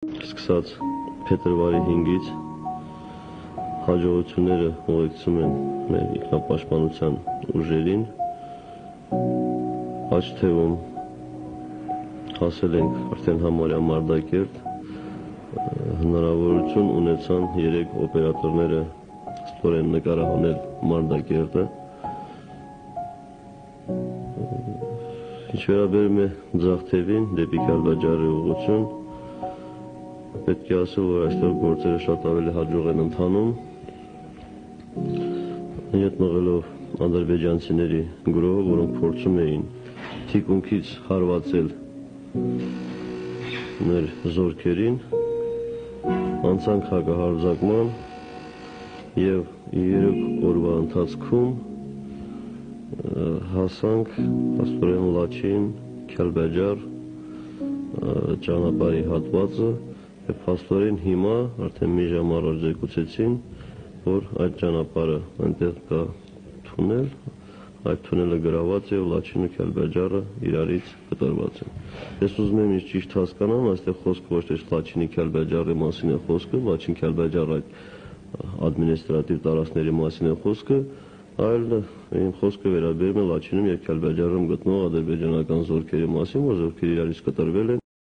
Սկսած փետրվարի 5-ից հաջողությունները ուղեկցում են մեր ինքնապաշտպանության ուժերին, աջ թևում հասել ենք արդեն համարյա Մարտակերտ, հնարավորություն ունեցան 3 օպերատորները ստորեն նկարահանել Մարտակերտը։ Ինչ վերաբերում է ձախ թևին դեպի Քարվաճարի ուղղություն, պետք է ասել, որ այստեղ գործերը շատ ավելի հաջող են ընթանում, հետ մղելով ադրբեջանցիների գրոհը, որոնք փորձում էին թիկունքից հարվածել մեր զորքերին, անցանք հակահարձակման եւ 3 օրվա ընթացքում հասանք աստորեն Լաչին, Քյալբաջար ճանապարհի հատվածը եւ աստորեն հիմա արդեն մի ժամ առաջ զեկուցեցին, որ այդ ճանապարհը այնտեղ կա թունել, այդ թունելը գրաված է եւ Լաչինը Քյալբաջարը իրարից կտրված են։ Ես ուզում եմ ճիշտ հասկանամ, այստեղ խոսքը ոչ թե Լաչինի Քյալբաջարի մասին է խոսքը, Լաչին Քյալբաջար այդ ադմինիստրատիվ տարածքների մասին է խոսքը, այլ իմ խոսքը վերաբերում է Լաչինում եւ Քյալբաջարում գտնող ադրբեջանական զորքերի մասին, որ զորքերը իրարից կտրվել են